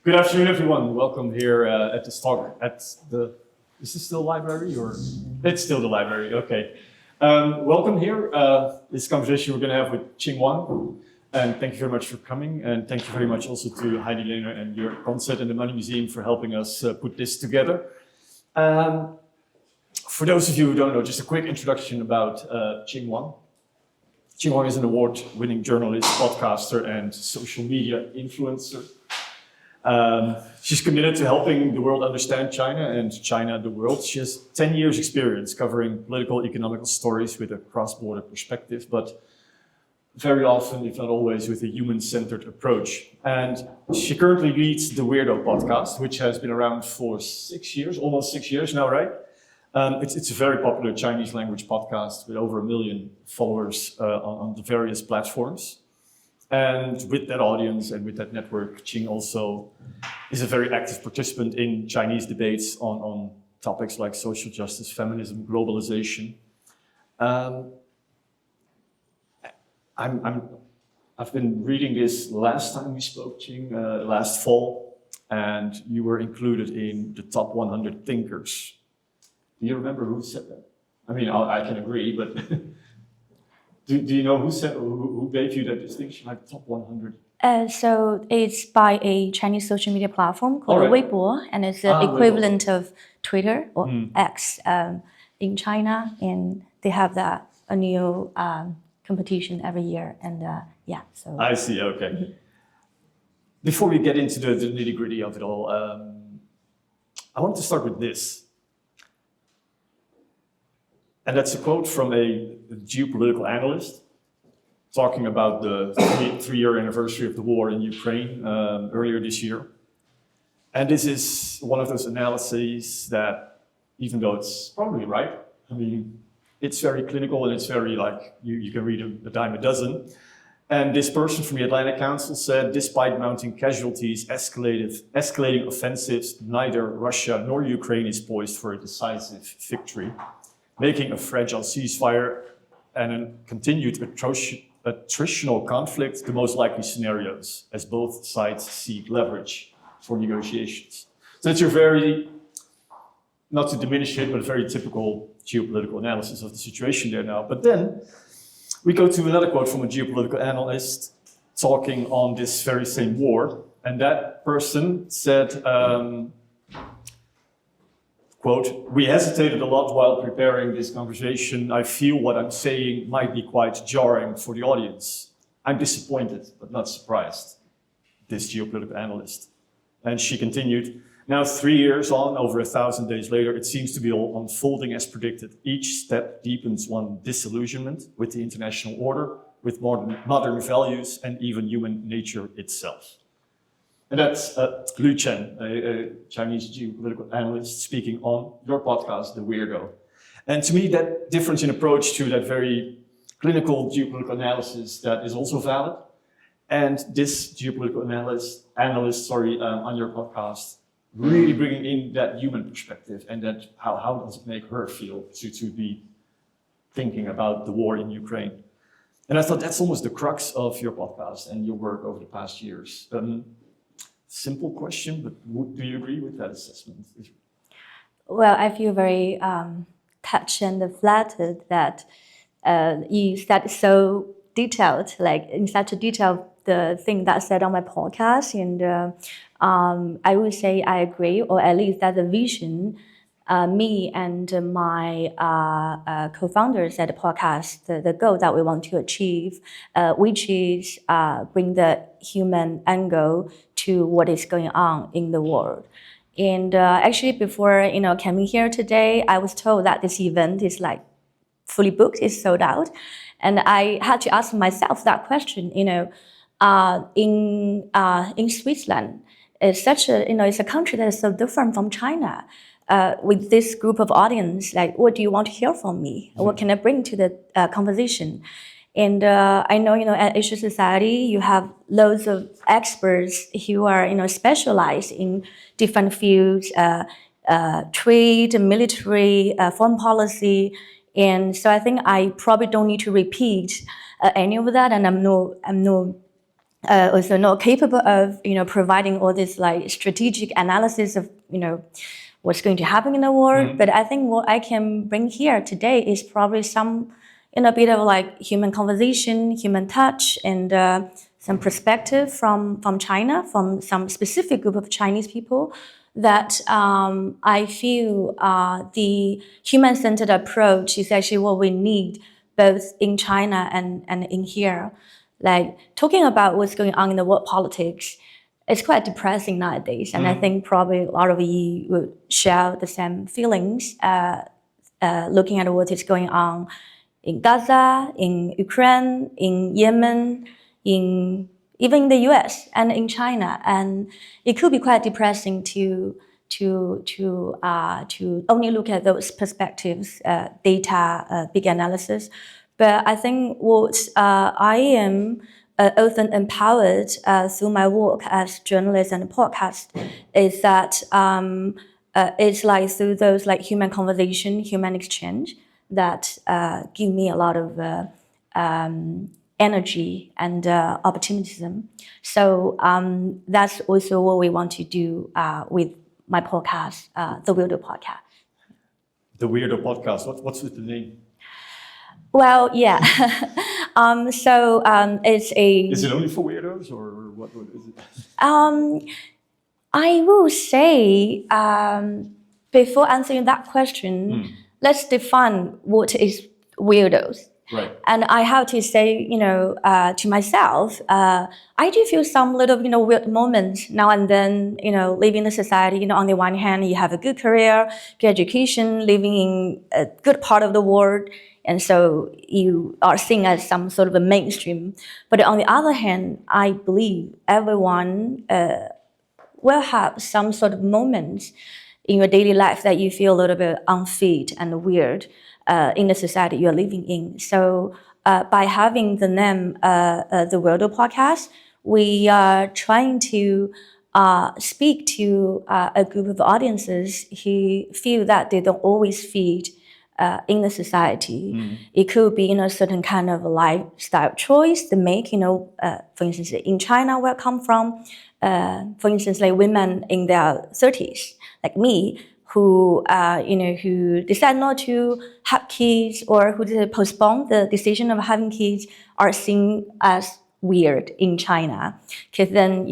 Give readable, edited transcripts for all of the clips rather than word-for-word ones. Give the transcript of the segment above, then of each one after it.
Good afternoon, everyone. Welcome here at this talk at the. Is this still the library or? It's still the library. Okay. Welcome here. This conversation we're going to have with Qing Wang, and thank you very much for coming, and thank you very much also to Heidi Lehner and your concert and the MoneyMuseum for helping us put this together. For those of you who don't know, just a quick introduction about Qing Wang. Qing Wang is an award-winning journalist, podcaster, and social media influencer. She's committed to helping the world understand China and China the world. She has 10 years experience covering political, economical stories with a cross-border perspective, but very often, if not always, with a human-centered approach. And she currently leads the Weirdo podcast, which has been around for 6 years, almost 6 years now, right? It's a very popular Chinese language podcast with over 1 million followers on the various platforms. And with that audience and with that network, Qing also is a very active participant in Chinese debates on topics like social justice, feminism, globalization. I've been reading this last time we spoke, Qing, last fall, and you were included in the top 100 thinkers. Do you remember who said that? I mean, I can agree, but do you know who gave you that distinction, like top 100? So it's by a Chinese social media platform called Weirdo, and it's the equivalent of Twitter or X in China, and they have a new competition every year, and so. I see. Okay. Mm-hmm. Before we get into the nitty-gritty of it all, I want to start with this. And that's a quote from a geopolitical analyst talking about the three-year anniversary of the war in Ukraine earlier this year. And this is one of those analyses that, even though it's probably right, I mean, it's very clinical and it's very like, you can read a dime a dozen. And this person from the Atlantic Council said, despite mounting casualties, escalating offensives, neither Russia nor Ukraine is poised for a decisive victory, making a fragile ceasefire and a continued attritional conflict the most likely scenarios, as both sides seek leverage for negotiations. So that's your very, not to diminish it, but a very typical geopolitical analysis of the situation there now. But then we go to another quote from a geopolitical analyst talking on this very same war. And that person said, quote, "We hesitated a lot while preparing this conversation. I feel what I'm saying might be quite jarring for the audience. I'm disappointed, but not surprised," this geopolitical analyst. And she continued, "Now 3 years on, over 1,000 days later, it seems to be all unfolding as predicted. Each step deepens one disillusionment with the international order, with modern values, and even human nature itself." And that's Lu Chen, a Chinese geopolitical analyst, speaking on your podcast, The Weirdo. And to me, that difference in approach to that very clinical geopolitical analysis that is also valid. And this geopolitical analyst on your podcast, really bringing in that human perspective and that how does it make her feel to be thinking about the war in Ukraine. And I thought that's almost the crux of your podcast and your work over the past years. Simple question, but do you agree with that assessment? Well, I feel very touched and flattered that you said so detailed, like in such a detail, the thing that's said on my podcast. And I would say I agree, or at least that the vision me and my co-founders at the podcast, the goal that we want to achieve, which is bring the human angle to what is going on in the world. And actually, before coming here today, I was told that this event is like fully booked, it's sold out, and I had to ask myself that question. In Switzerland, it's such a it's a country that is so different from China. With this group of audience, like, what do you want to hear from me? What can I bring to the conversation? And I know, at Asia Society, you have loads of experts who are, specialized in different fields, trade, military, foreign policy. And so I think I probably don't need to repeat any of that. And I'm no also not capable of, providing all this like strategic analysis of, what's going to happen in the world. But I think what I can bring here today is probably some, a bit of like human conversation, human touch, and some perspective from China, from some specific group of Chinese people that I feel the human-centered approach is actually what we need both in China and in here. Like talking about what's going on in the world politics, it's quite depressing nowadays. And I think probably a lot of you would share the same feelings looking at what is going on in Gaza, in Ukraine, in Yemen, even in the US and in China. And it could be quite depressing to only look at those perspectives, data, big analysis. But I think what I am often empowered through my work as journalist and podcast is that it's like through those like human conversation, human exchange that give me a lot of energy and optimism. So that's also what we want to do with my podcast, the Weirdo podcast. The Weirdo podcast. What's with the name? Well, yeah. So it's a. Is it only for weirdos, or what is it? I will say before answering that question, let's define what is weirdos. Right. And I have to say, to myself, I do feel some little, weird moments now and then, living in the society. On the one hand, you have a good career, good education, living in a good part of the world. And so you are seen as some sort of a mainstream. But on the other hand, I believe everyone will have some sort of moments in your daily life that you feel a little bit unfit and weird in the society you're living in. So by having the name the Weirdo podcast, we are trying to speak to a group of audiences who feel that they don't always fit in the society. It could be, a certain kind of lifestyle choice they make, for instance, in China where I come from, for instance, like women in their 30s, like me, who decide not to have kids or who postpone the decision of having kids are seen as weird in China. Because then,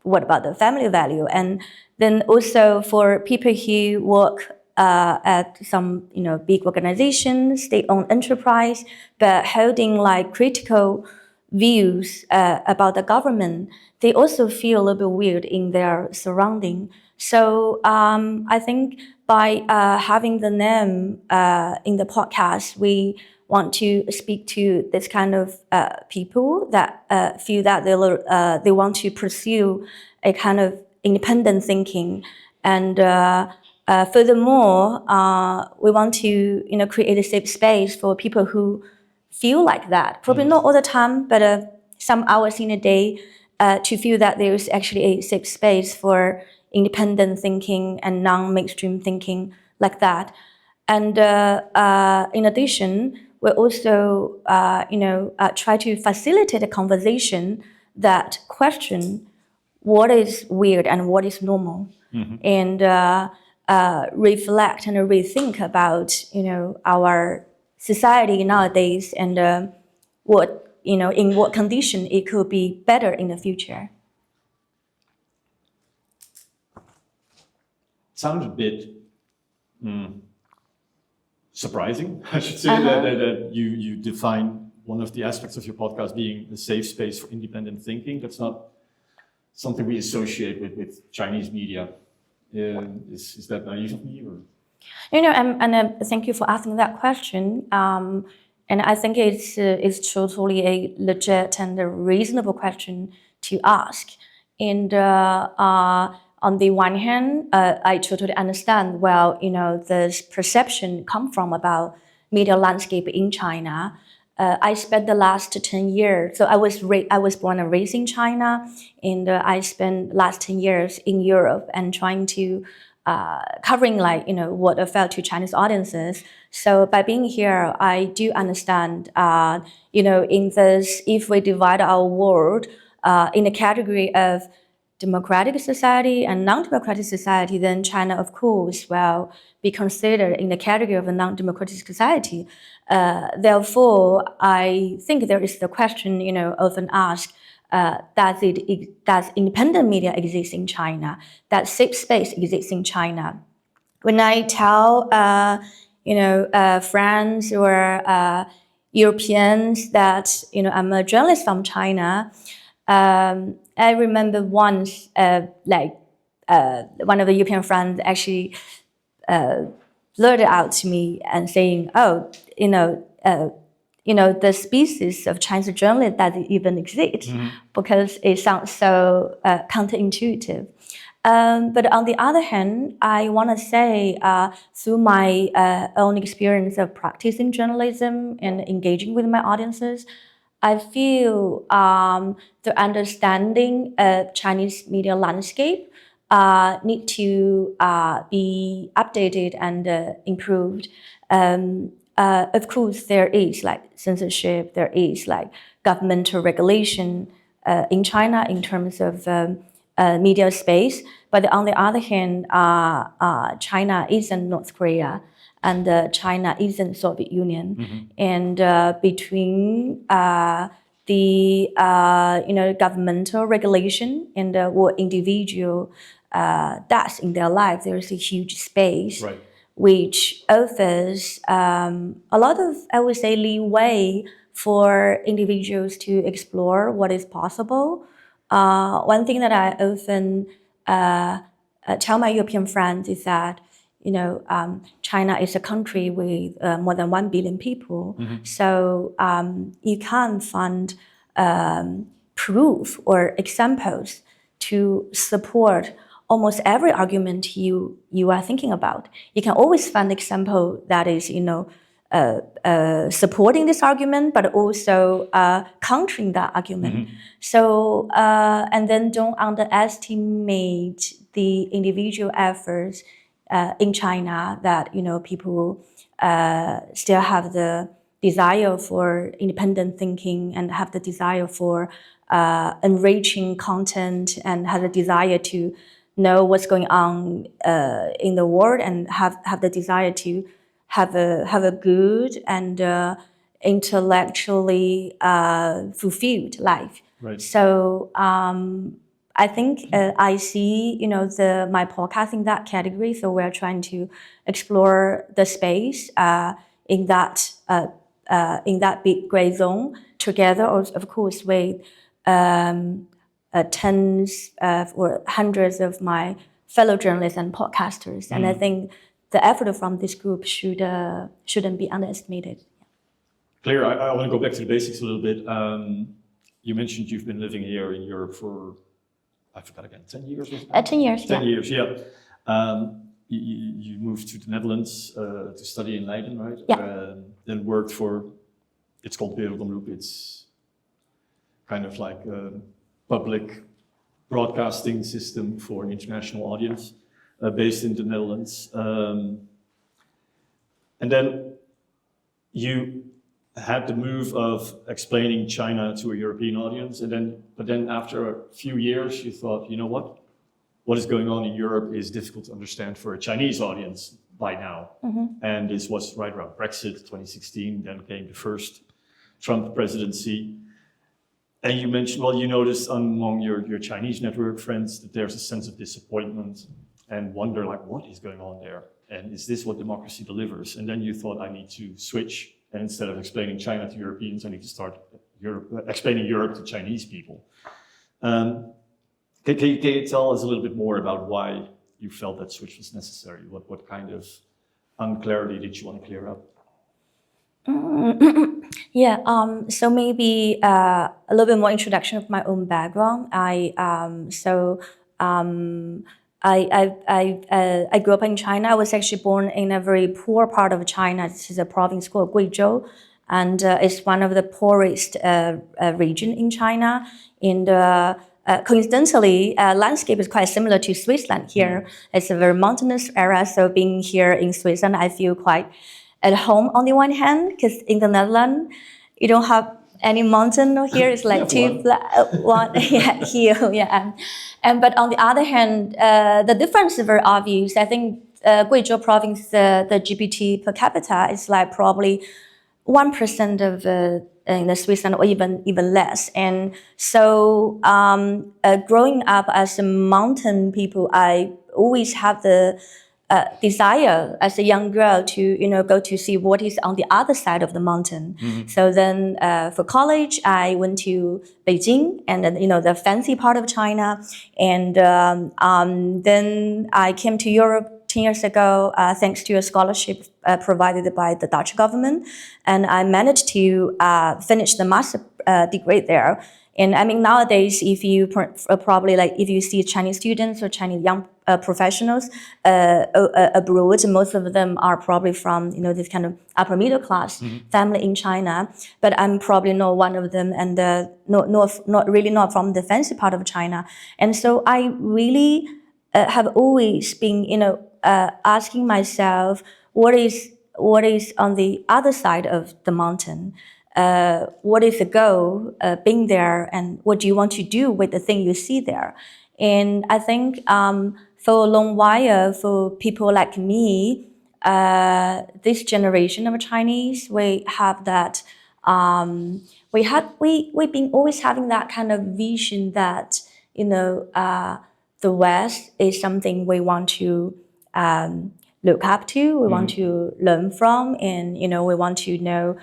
what about the family value? And then also for people who work at some, big organizations, state-owned enterprise, but holding like critical views about the government, they also feel a little bit weird in their surrounding. So I think by having the name in the podcast, we want to speak to this kind of people that feel that they want to pursue a kind of independent thinking. And furthermore, we want to create a safe space for people who feel like that. Probably not all the time, but some hours in a day to feel that there is actually a safe space for independent thinking and non-mainstream thinking like that. And in addition, we also try to facilitate a conversation that question what is weird and what is normal, and reflect and rethink about our society nowadays and what in what condition it could be better in the future. Sounds a bit surprising, I should say, that you define one of the aspects of your podcast being a safe space for independent thinking. That's not something we associate with Chinese media. Is that naive of me? Or? And thank you for asking that question. And I think it's totally a legit and a reasonable question to ask. And on the one hand, I totally understand, this perception come from about media landscape in China. I spent the last 10 years, so I was born and raised in China, and I spent last 10 years in Europe and trying to covering like what I felt to Chinese audiences. So by being here, I do understand in this, if we divide our world in a category of democratic society and non-democratic society, then China, of course, will be considered in the category of a non-democratic society. Therefore, I think there is the question, often asked, does independent media exist in China? Does safe space exist in China? When I tell, friends or Europeans that, I'm a journalist from China, I remember once, one of the European friends actually blurted out to me and saying, "Oh, the species of Chinese journalists doesn't even exist," because it sounds so counterintuitive. But on the other hand, I want to say, through my own experience of practicing journalism and engaging with my audiences, I feel the understanding of Chinese media landscape need to be updated and improved. Of course, there is like censorship, there is like governmental regulation in China in terms of media space. But on the other hand, China isn't North Korea, and China isn't Soviet Union. And between the governmental regulation and what individual does in their life, there is a huge space. Right. Which offers a lot of, I would say, leeway for individuals to explore what is possible. One thing that I often tell my European friends is that, China is a country with more than 1 billion people. So you can't find proof or examples to support almost every argument you are thinking about. You can always find example that is, supporting this argument, but also countering that argument. So, and then don't underestimate the individual efforts in China that, people still have the desire for independent thinking and have the desire for enriching content and have the desire to know what's going on in the world and have the desire to have a good and intellectually fulfilled life. Right. So I think I see my podcast in that category. So we're trying to explore the space in that big gray zone together, of course, with tens or hundreds of my fellow journalists and podcasters. And I think the effort from this group shouldn't be underestimated. Clear. I want to go back to the basics a little bit. You mentioned you've been living here in Europe for, I forgot again, 10 years? 10 years, 10 years, yeah. You moved to the Netherlands to study in Leiden, right? Yeah. Then worked for, it's called Weirdo. It's kind of like a public broadcasting system for an international audience based in the Netherlands. And then you had the move of explaining China to a European audience, but then after a few years, you thought, you know what is going on in Europe is difficult to understand for a Chinese audience by now. And this was right around Brexit, 2016, then came the first Trump presidency. And you mentioned, you noticed among your Chinese network friends that there's a sense of disappointment and wonder, like, what is going on there? And is this what democracy delivers? And then you thought, I need to switch. And instead of explaining China to Europeans, I need to start explaining Europe to Chinese people. Can you tell us a little bit more about why you felt that switch was necessary? What kind of unclarity did you want to clear up? Yeah, so maybe a little bit more introduction of my own background. I grew up in China. I was actually born in a very poor part of China. This is a province called Guizhou, and it's one of the poorest region in China. And coincidentally, landscape is quite similar to Switzerland here. It's a very mountainous area, so being here in Switzerland, I feel quite at home on the one hand, because in the Netherlands, you don't have any mountain here. It's like two flat, one, yeah, hill, yeah. But on the other hand, the difference is very obvious. I think Guizhou province, the GPT per capita is like probably 1% of in the Switzerland, or even less. And so, growing up as a mountain people, I always have the desire as a young girl to go to see what is on the other side of the mountain. So then for college I went to Beijing, and then the fancy part of China, and then I came to Europe 10 years ago thanks to a scholarship provided by the Dutch government, and I managed to finish the master degree there. And I mean, nowadays, if you probably if you see Chinese students or Chinese young professionals abroad, most of them are probably from this kind of upper middle class family in China. But I'm probably not one of them, and not from the fancy part of China. And so I really have always been asking myself, what is on the other side of the mountain? What is the goal being there, and what do you want to do with the thing you see there? And I think for a long while, for people like me, this generation of Chinese, we have that. We've been always having that kind of vision that the West is something we want to look up to, we want to learn from, and we want to know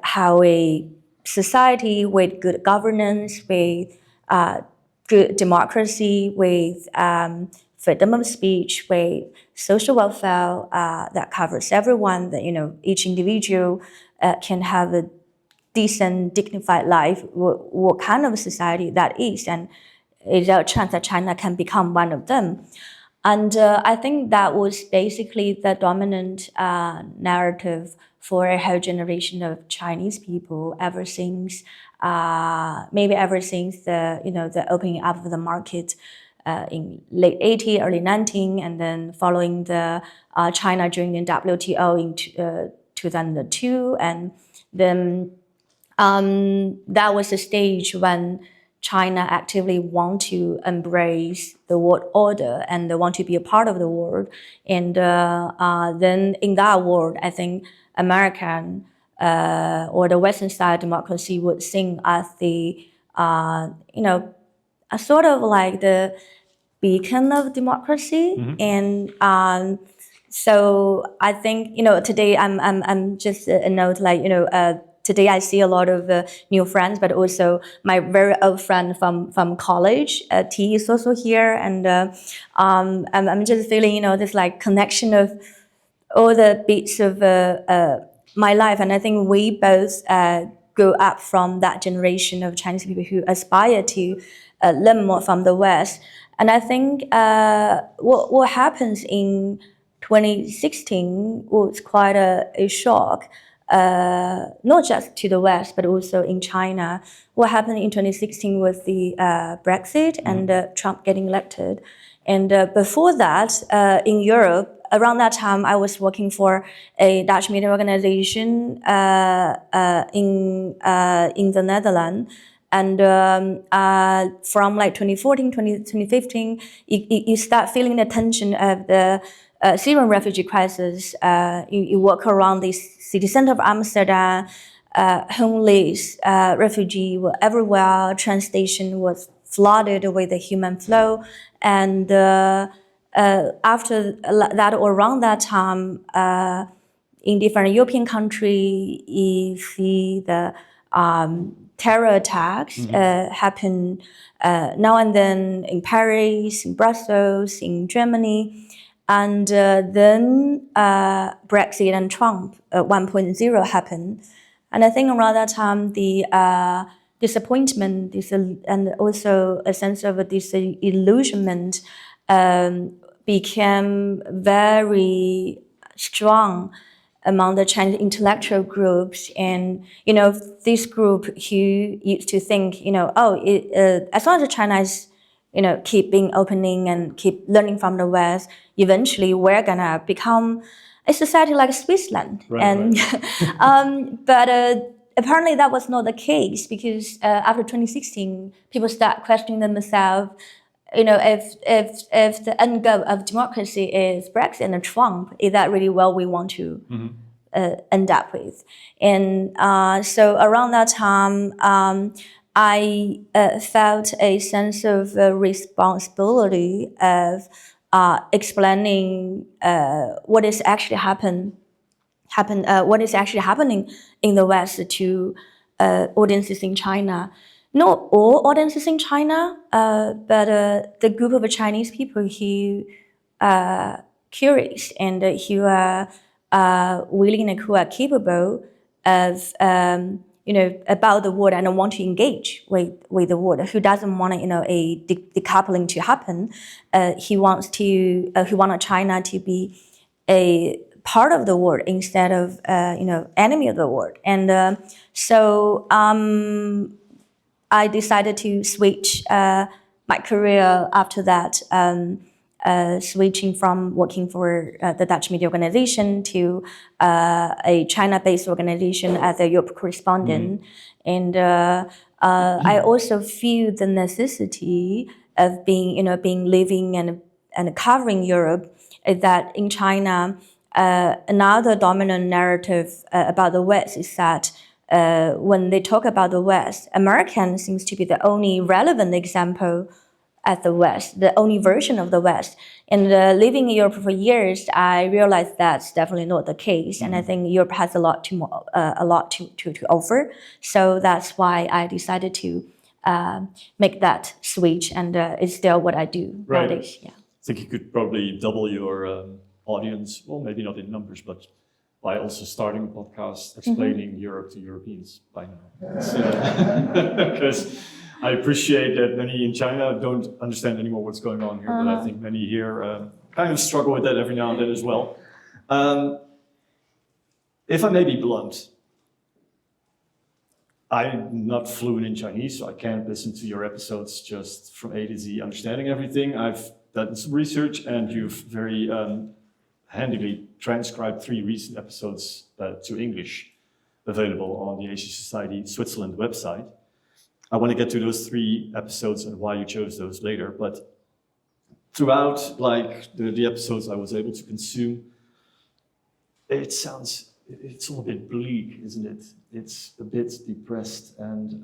how a society with good governance, with good democracy, with freedom of speech, with social welfare that covers everyone, that each individual can have a decent, dignified life, what kind of society that is, and is there a chance that China can become one of them? And I think that was basically the dominant narrative for a whole generation of Chinese people ever since the the opening up of the market in late 80s, early 90s, and then following the China joining the WTO in 2002, and then that was the stage when China actively want to embrace the world order and they want to be a part of the world. And then in that world, I think American or the Western style democracy would seen as the, a sort of like the beacon of democracy. And so I think, today I'm just a note today I see a lot of new friends, but also my very old friend from college. T is also here, and I'm just feeling this like connection of all the bits of my life, and I think we both grew up from that generation of Chinese people who aspire to learn more from the West. And I think what happens in 2016 was quite a shock. Not just to the West, but also in China. What happened in 2016 was the Brexit and Trump getting elected. And before that, in Europe, around that time, I was working for a Dutch media organization in the Netherlands. And from 2014, 2015, you start feeling the tension of the Syrian refugee crisis. You walk around the city center of Amsterdam, homeless, refugee were everywhere. Train station was flooded with the human flow. And after that, or around that time, in different European countries, you see the terror attacks happen now and then in Paris, in Brussels, in Germany. And then Brexit and Trump 1.0 happened. And I think around that time, the disappointment and also a sense of disillusionment became very strong among the Chinese intellectual groups, and this group who used to think, as long as China is, keep being opening and keep learning from the West, eventually we're gonna become a society like Switzerland. But apparently that was not the case, because after 2016, people start questioning themselves. If the end goal of democracy is Brexit and Trump, is that really what we want to end up with? And so around that time, I felt a sense of responsibility of explaining what is actually happening in the West to audiences in China. Not all audiences in China, but the group of Chinese people who are curious and who are willing and who are capable of, about the world and want to engage with the world. Who doesn't want a decoupling to happen? He wants China to be a part of the world instead of enemy of the world. And so I decided to switch my career after that, switching from working for the Dutch media organization to a China-based organization as a Europe correspondent. And I also feel the necessity of living and covering Europe, is that in China, another dominant narrative about the West is that when they talk about the West, American seems to be the only relevant example at the West, the only version of the West. And living in Europe for years, I realized that's definitely not the case. And I think Europe has a lot to offer. So that's why I decided to make that switch, and it's still what I do nowadays. Yeah. I think you could probably double your audience, well, maybe not in numbers, but by also starting a podcast explaining Europe to Europeans by now. Because I appreciate that many in China don't understand anymore what's going on here, but I think many here kind of struggle with that every now and then as well. If I may be blunt, I'm not fluent in Chinese, so I can't listen to your episodes just from A to Z, understanding everything. I've done some research, and you've very handily transcribed 3 recent episodes to English, available on the Asia Society Switzerland website. I want to get to those 3 episodes and why you chose those later, but throughout the episodes I was able to consume, it's all a bit bleak, isn't it? It's a bit depressed, and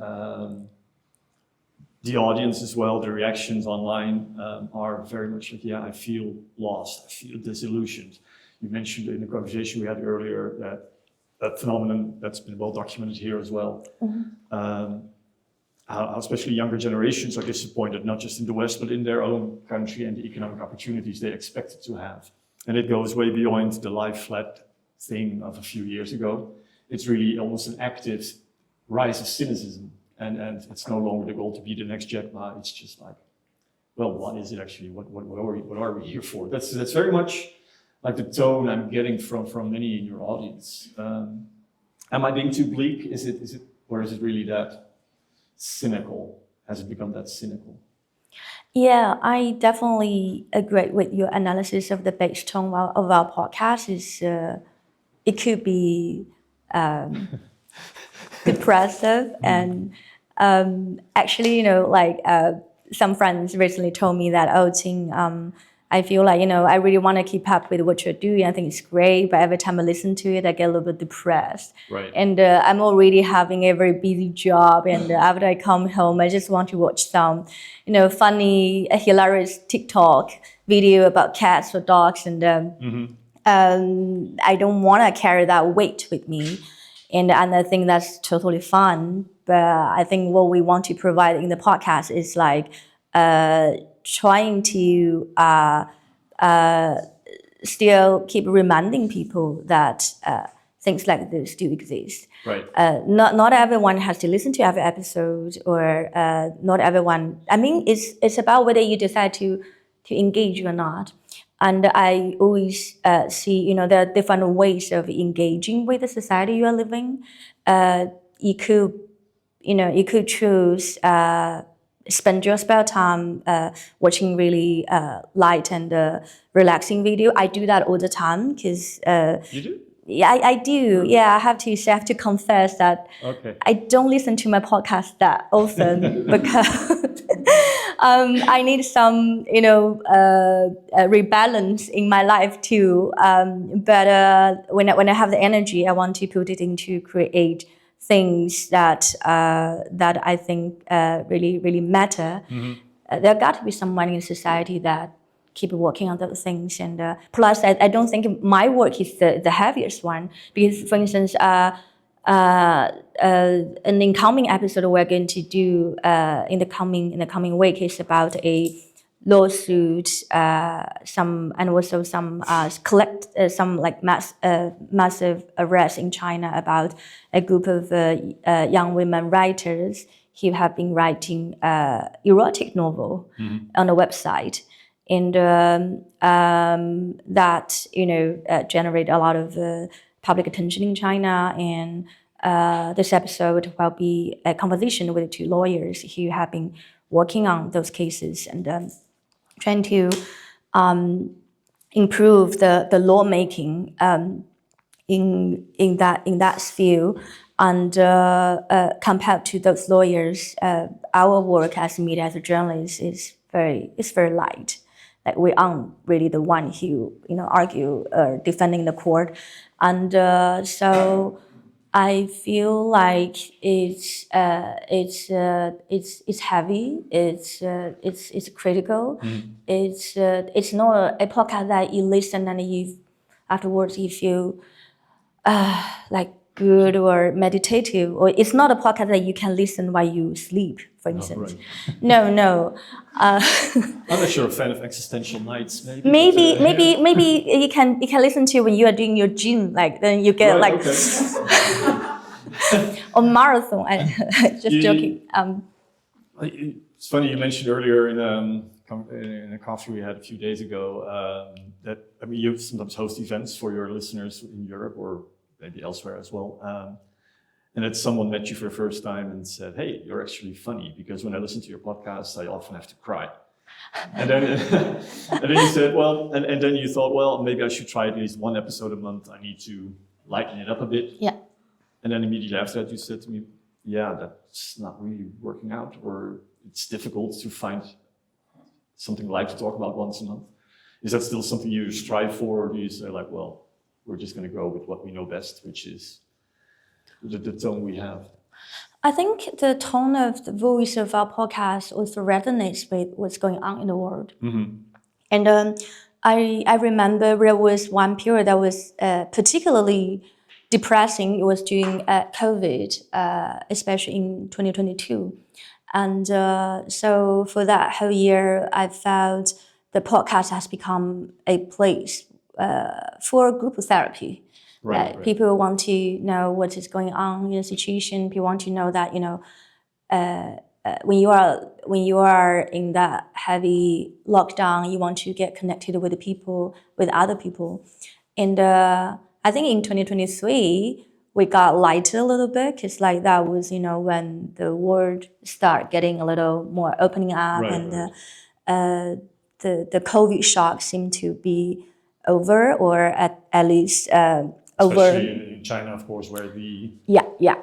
the audience as well, the reactions online are very much like, yeah, I feel lost, I feel disillusioned. You mentioned in the conversation we had earlier that phenomenon that's been well documented here as well. How especially younger generations are disappointed, not just in the West, but in their own country and the economic opportunities they expected to have. And it goes way beyond the lie flat thing of a few years ago. It's really almost an active rise of cynicism. And it's no longer the goal to be the next Jack Ma. It's just like, well, what is it actually? What are we here for? That's very much like the tone I'm getting from many in your audience. Am I being too bleak? Is it, or is it really that cynical? Has it become that cynical? Yeah, I definitely agree with your analysis of the base tone of our podcast. It could be depressive, and actually, some friends recently told me that, oh, Qing, I feel like, I really want to keep up with what you're doing. I think it's great, but every time I listen to it, I get a little bit depressed. Right. And I'm already having a very busy job, and after I come home, I just want to watch some, funny, hilarious TikTok video about cats or dogs, and I don't want to carry that weight with me. And I think that's totally fun. But I think what we want to provide in the podcast is trying to still keep reminding people that things like this do exist. Right. Not everyone has to listen to every episode, or not everyone. I mean, it's about whether you decide to engage or not. And I always see, there are different ways of engaging with the society you are living. You could choose spend your spare time watching really light and relaxing video. I do that all the time because You do? yeah, I do. Yeah, I have to say, I have to confess that I don't listen to my podcast that often because I need some, rebalance in my life too. But when I have the energy, I want to put it into create things that I think really matter. There got to be someone in society that keep working on those things, and plus I don't think my work is the heaviest one, because for instance an incoming episode we're going to do in the coming week is about a lawsuit, some and also some some like massive arrests in China about a group of young women writers who have been writing erotic novel on the website, and that generate a lot of public attention in China. And this episode will be a conversation with two lawyers who have been working on those cases and trying to improve the lawmaking in that sphere. And compared to those lawyers, our work as media, as a journalist, is very light. Like we aren't really the one who argue or defending the court, and so I feel like it's heavy. It's critical. It's not a podcast that you listen and you afterwards you feel like good or meditative, or it's not a podcast that you can listen while you sleep, for instance. Right. No. I'm not sure a fan of existential nights. Maybe you can listen to when you are doing your gym, like then you get right, like or marathon. Just joking. It's funny you mentioned earlier in a coffee we had a few days ago that you sometimes host events for your listeners in Europe or maybe elsewhere as well. And that someone met you for the first time and said, "Hey, you're actually funny, because when I listen to your podcast, I often have to cry." And then, and then you said, well, and then you thought, well, maybe I should try at least one episode a month. I need to lighten it up a bit. Yeah. And then immediately after that, you said to me, yeah, that's not really working out, or it's difficult to find something light to talk about once a month. Is that still something you strive for, or do you say like, well, we're just going to go with what we know best, which is the tone we have? I think the tone of the voice of our podcast also resonates with what's going on in the world. And I remember there was one period that was particularly depressing. It was during COVID, especially in 2022. And so for that whole year, I felt the podcast has become a place for group therapy. Right. People want to know what is going on in the situation. People want to know that when you are in that heavy lockdown, you want to get connected with the people, with other people. And I think in 2023 we got lighter a little bit, because like that was when the world started getting a little more opening up, the COVID shock seemed to be over, or at least over. Especially in China, of course, where the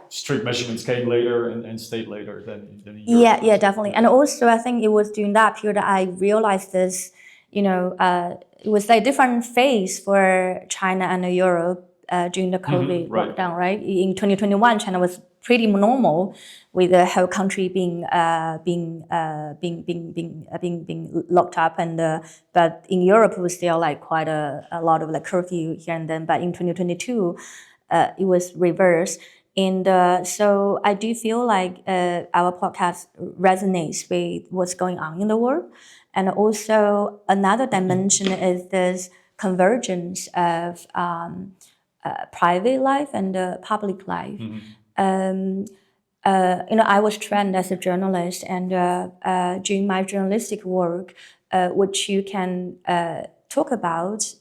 strict measurements came later and stayed later than in Europe. Yeah, definitely. And also, I think it was during that period that I realized this. It was like a different phase for China and Europe during the COVID lockdown. Right. In 2021, China was pretty normal, with the whole country being locked up, and but in Europe it was still like quite a lot of like curfew here and then. But in 2022, it was reversed, and so I do feel like our podcast resonates with what's going on in the world, and also another dimension is this convergence of private life and public life. I was trained as a journalist, and during my journalistic work, which you can talk about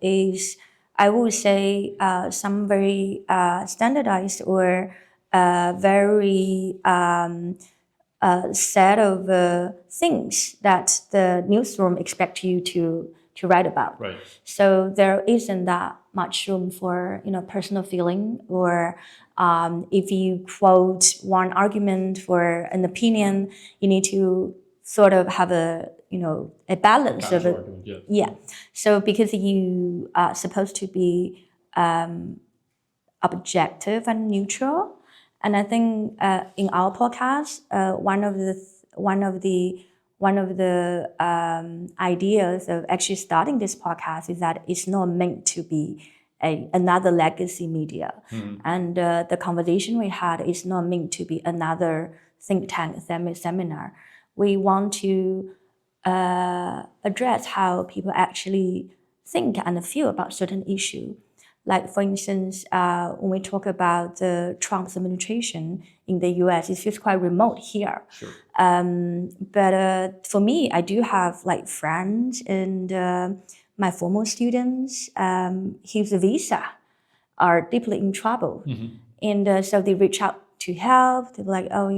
is, I would say, some very standardized or very set of things that the newsroom expect you to write about. Right. So there isn't that much room for personal feeling, or if you quote one argument for an opinion, you need to sort of have a balance of it. Yeah. So because you are supposed to be objective and neutral, and I think in our podcast, one of the ideas of actually starting this podcast is that it's not meant to be another legacy media, and the conversation we had is not meant to be another think tank seminar. We want to address how people actually think and feel about certain issue. Like, for instance, when we talk about the Trump's administration in the US, it feels quite remote here. Sure. But for me, I do have like friends and my former students, whose visa are deeply in trouble. And so they reach out to help. They're like, oh,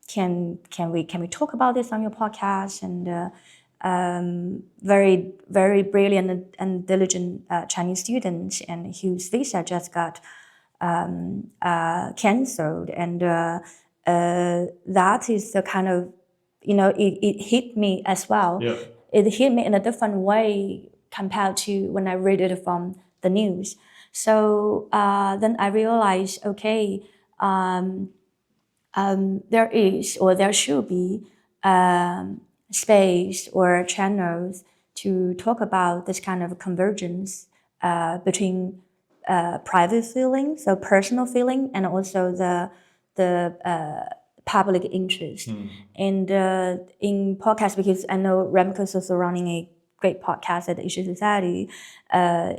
can we talk about this on your podcast? And very, very brilliant and diligent Chinese students, and whose visa just got canceled. And that is the kind of, it hit me as well. Yeah. It hit me in a different way compared to when I read it from the news. So then I realized, okay, there is, or there should be, space or channels to talk about this kind of convergence between private feeling, so personal feeling, and also the public interest. And in podcasts, because I know Remko is also running a great podcast at the Issue Society,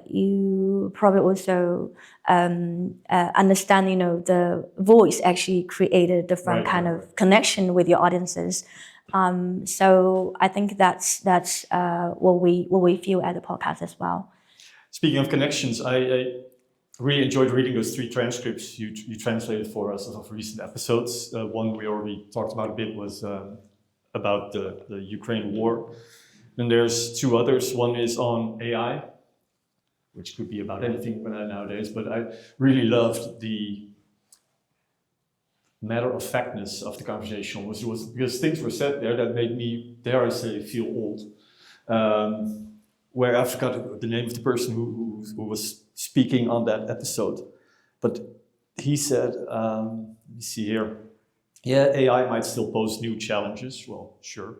you probably also understand, the voice actually created a different kind of connection with your audiences. So I think that's what we feel at the podcast as well. Speaking of connections, I really enjoyed reading those 3 transcripts you translated for us of recent episodes. One we already talked about a bit was about the Ukraine war. Then there's 2 others. One is on AI, which could be about anything nowadays, but I really loved the matter-of-factness of the conversation, was because things were said there that made me, dare I say, feel old. Where I forgot the name of the person who was speaking on that episode, but he said, let me see here, yeah, AI might still pose new challenges, well, sure,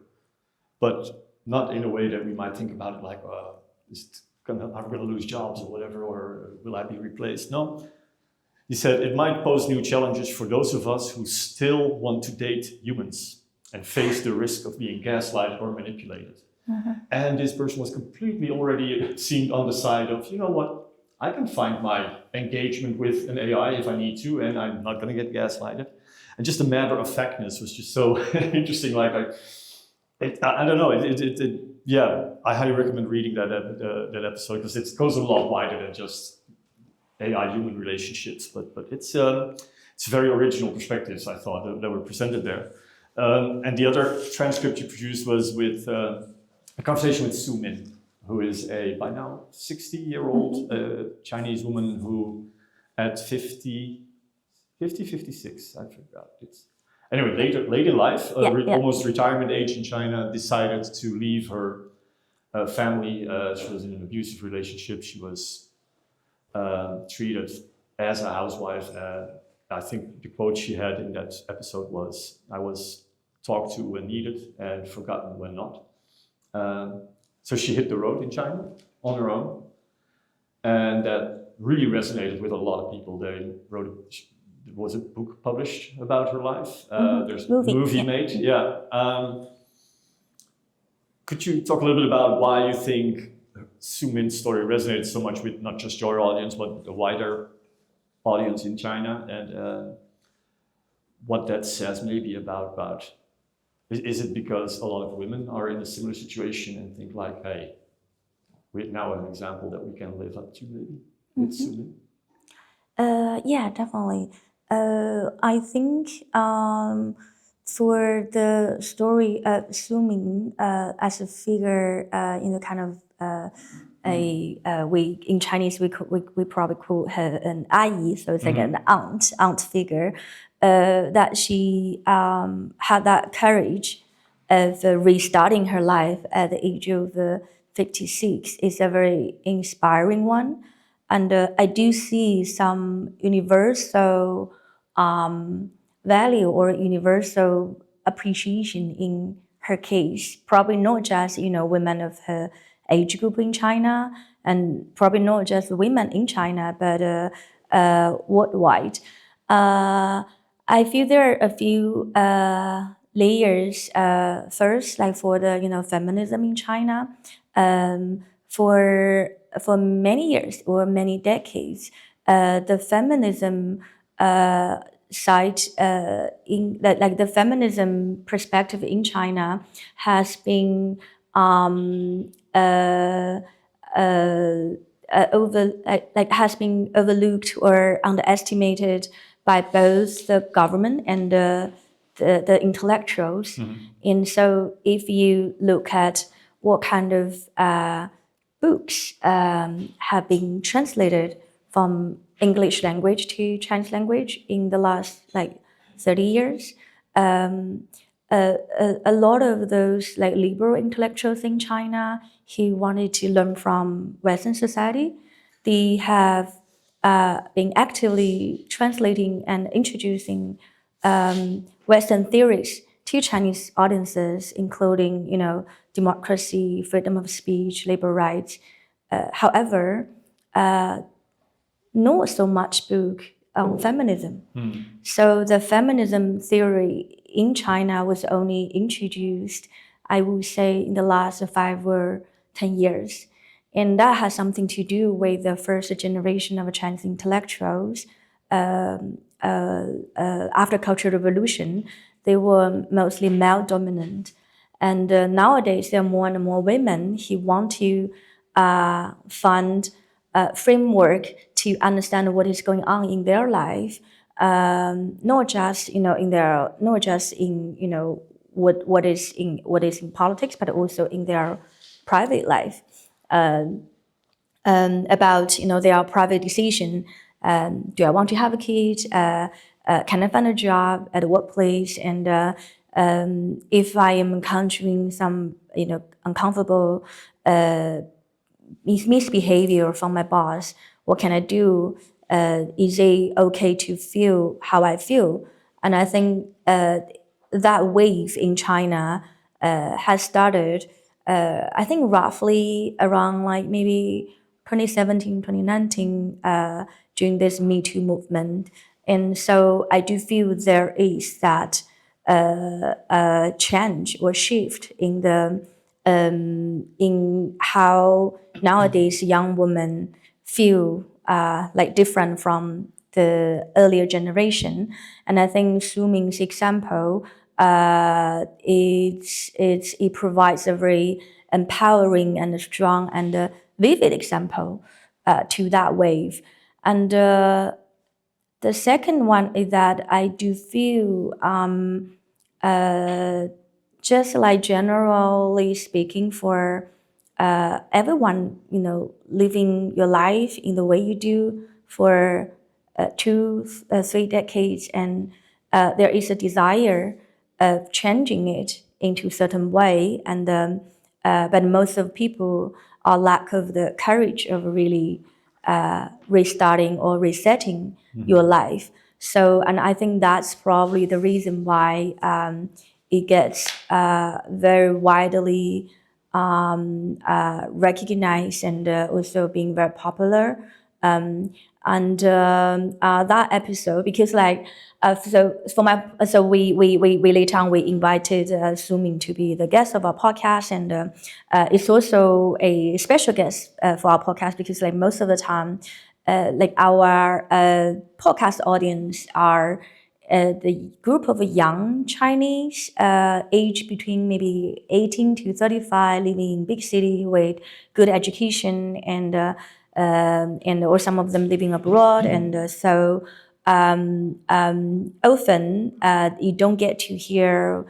but not in a way that we might think about it like, are we going to lose jobs or whatever, or will I be replaced? No. He said, it might pose new challenges for those of us who still want to date humans and face the risk of being gaslighted or manipulated. And this person was completely already seen on the side of, you know what, I can find my engagement with an AI if I need to, and I'm not going to get gaslighted. And just the matter-of-factness was just so interesting. Like, I don't know, yeah, I highly recommend reading that episode, because it goes a lot wider than just AI-human relationships, but it's very original perspectives, I thought, that were presented there. And the other transcript you produced was with a conversation with Su Min, who is a, by now, 60-year-old Chinese woman who at 56, I forgot. Anyway, late in life, almost retirement age in China, decided to leave her family. She was in an abusive relationship. She was treated as a housewife. I think the quote she had in that episode was, I was talked to when needed and forgotten when not. So she hit the road in China on her own. And that really resonated with a lot of people. There was a book published about her life. There's a movie made. Could you talk a little bit about why you think Su Min's story resonates so much with not just your audience, but the wider audience in China, and what that says maybe about is it because a lot of women are in a similar situation and think like, hey, we now have an example that we can live up to maybe with Sumi. Yeah, definitely. I think for the story of Sumi as a figure in the kind of we in Chinese we probably call her an 阿姨, so it's like an aunt figure. That she had that courage of restarting her life at the age of 56 is a very inspiring one. And I do see some universal value or universal appreciation in her case. Probably not just, women of her age group in China, and probably not just women in China, but worldwide. I feel there are a few layers. First, like for the feminism in China, for many years or many decades, the feminism side in like the feminism perspective in China has been has been overlooked or underestimated by both the government and the intellectuals. And so if you look at what kind of books have been translated from English language to Chinese language in the last 30 years, a lot of those liberal intellectuals in China who wanted to learn from Western society, they have been actively translating and introducing Western theories to Chinese audiences, including democracy, freedom of speech, labor rights. However, not so much book on feminism. So the feminism theory in China was only introduced, I would say, in the last 5 or 10 years. And that has something to do with the first generation of Chinese intellectuals. After Cultural Revolution, they were mostly male dominant. And nowadays, there are more and more women who want to find a framework to understand what is going on in their life, not just in what is in politics, but also in their private life. About their private decision. Do I want to have a kid? Can I find a job at a workplace? And if I am encountering some uncomfortable misbehavior from my boss, what can I do? Is it okay to feel how I feel? And I think that wave in China has started, I think roughly around maybe 2017, 2019, during this Me Too movement. And so I do feel there is that change or shift in the in how nowadays young women feel different from the earlier generation. And I think Su Ming's example, it provides a very empowering and strong and vivid example to that wave. And the second one is that I do feel just generally speaking for everyone, living your life in the way you do for 2-3 decades, and there is a desire of changing it into a certain way, and but most of people are lack of the courage of really restarting or resetting your life. So, and I think that's probably the reason why it gets very widely recognized and also being very popular. That episode, because we later on we invited Su Ming to be the guest of our podcast, and it's also a special guest for our podcast because most of the time, our podcast audience are the group of young Chinese, aged between maybe 18 to 35, living in big city with good education, and or some of them living abroad, and so often you don't get to hear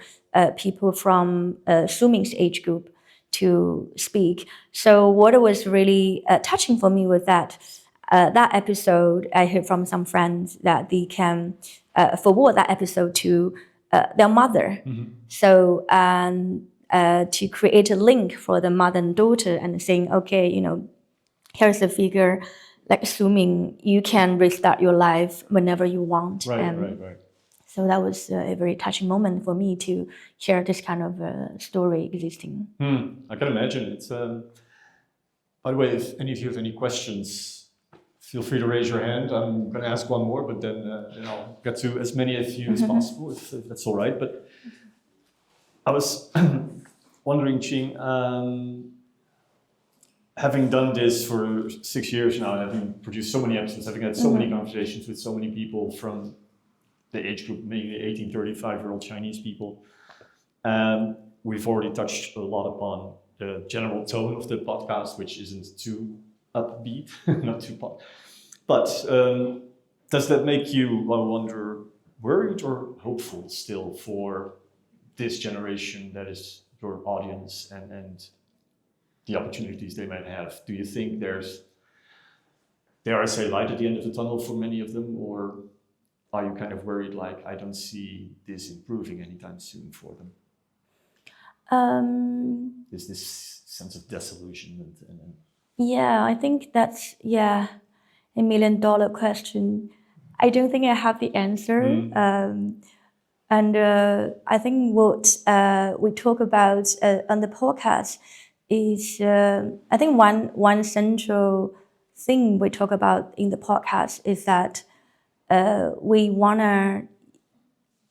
people from Suming's age group to speak. So what was really touching for me was that that episode, I heard from some friends that they can forward that episode to their mother. So to create a link for the mother and daughter, and saying, okay, here's a figure, like assuming you can restart your life whenever you want. Right. So that was a very touching moment for me to hear this kind of story existing. I can imagine. It's by the way, if any of you have any questions, feel free to raise your hand. I'm going to ask one more, but then I'll get to as many of you as possible, if that's all right. But I was wondering, Qing, having done this for 6 years now, having produced so many episodes, having had so many conversations with so many people from the age group, mainly 18, 35-year-old Chinese people, we've already touched a lot upon the general tone of the podcast, which isn't too upbeat, not too pop. But does that make you, I wonder, worried or hopeful still for this generation that is your audience and the opportunities they might have? Do you think there's, dare I say, light at the end of the tunnel for many of them, or are you kind of worried, like, I don't see this improving anytime soon for them? Is this sense of disillusionment? Yeah, I think that's, $1 million question. I don't think I have the answer. And I think what we talk about on the podcast is, I think one central thing we talk about in the podcast is that we wanna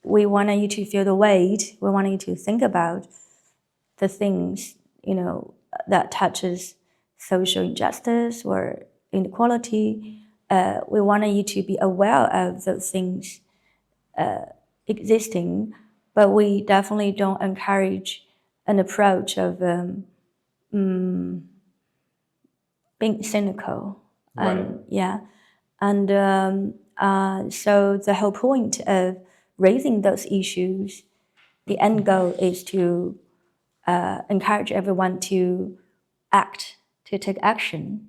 you to feel the weight. We want you to think about the things that touches social injustice or inequality. We want you to be aware of those things existing, but we definitely don't encourage an approach of being cynical. Right. So the whole point of raising those issues, the end goal is to encourage everyone to act, to take action.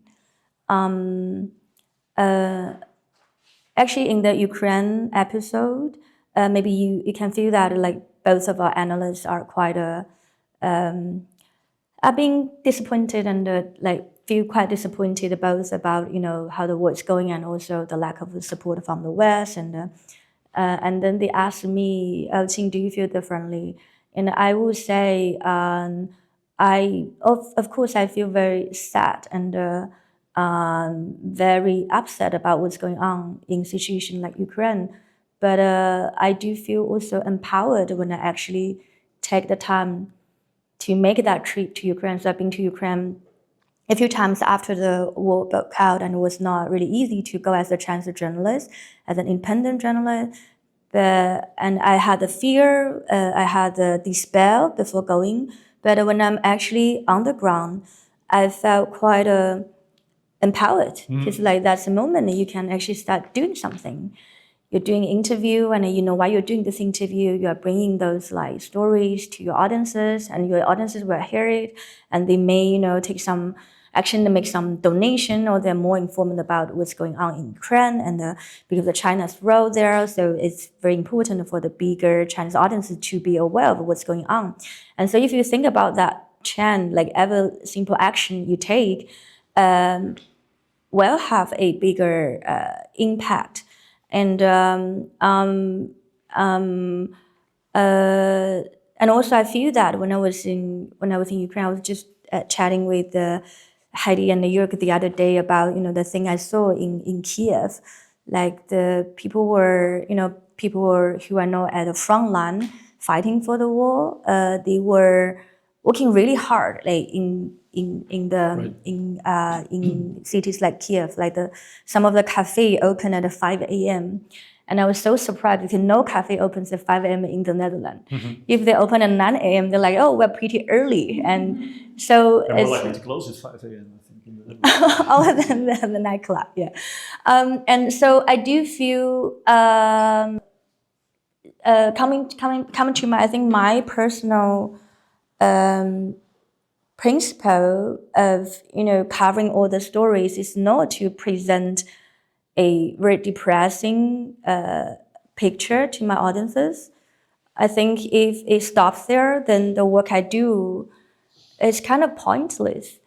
Actually, in the Ukraine episode, maybe you can feel that like both of our analysts are quite are being disappointed and feel quite disappointed both about how the war is going and also the lack of support from the West, and then they asked me, "Oh, Qing, do you feel differently?" And I would say, of course I feel very sad and very upset about what's going on in a situation like Ukraine, but I do feel also empowered when I actually take the time to make that trip to Ukraine. So I've been to Ukraine a few times after the war broke out, and it was not really easy to go as a Chinese journalist, as an independent journalist. And I had the fear, I had the despair before going. But when I'm actually on the ground, I felt quite empowered, because that's a moment you can actually start doing something. You're doing an interview, and while you're doing this interview, you are bringing those stories to your audiences, and your audiences will hear it, and they may take some action to make some donation, or they're more informed about what's going on in Ukraine, and because of China's role there, so it's very important for the bigger Chinese audiences to be aware of what's going on. And so if you think about that chain, every simple action you take will have a bigger impact. And also I feel that when I was in Ukraine, I was just chatting with Heidi in New York the other day about the thing I saw in Kiev, the people were who are now at the front line fighting for the war. They were working really hard, in cities like Kiev, some of the cafe open at 5 a.m. And I was so surprised because no cafe opens at 5 a.m. in the Netherlands. If they open at 9 a.m., they're like, oh, we're pretty early. And so They're more likely to close at 5 a.m., I think. In the other than the nightclub, yeah. And so I do feel coming to my, I think my personal principle of covering all the stories is not to present a very depressing picture to my audiences. I think if it stops there, then the work I do is kind of pointless.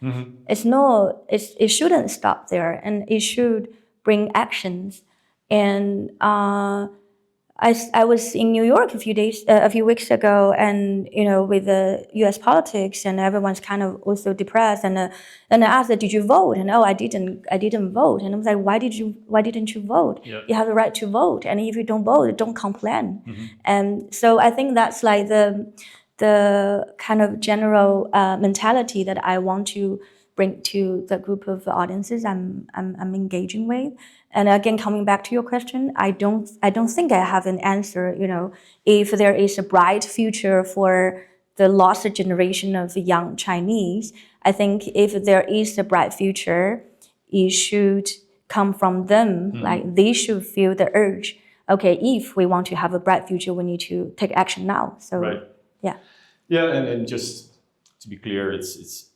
It's not. It shouldn't stop there, and it should bring actions. And I was in New York a few weeks ago, and with the U.S. politics, and everyone's kind of also depressed. And I asked, "Did you vote?" And I didn't vote. And I was like, "Why didn't you vote? Yeah. You have the right to vote. And if you don't vote, don't complain." And so I think that's like the kind of general mentality that I want to bring to the group of audiences I'm engaging with. And again, coming back to your question, I don't think I have an answer. If there is a bright future for the lost generation of young Chinese, I think if there is a bright future, it should come from them. Like they should feel the urge. Okay, if we want to have a bright future, we need to take action now. So, right. Yeah. Yeah, and just to be clear, it's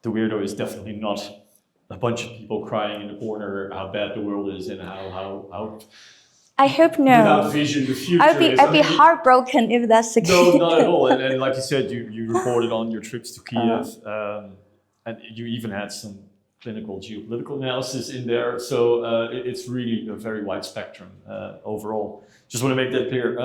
the Weirdo is definitely not a bunch of people crying in the corner how bad the world is and how I hope no. without vision the future is. I'd be heartbroken if that's the case. No, not at all. And like you said, you reported on your trips to Kiev, and you even had some clinical geopolitical analysis in there. So it's really a very wide spectrum overall. Just want to make that clear.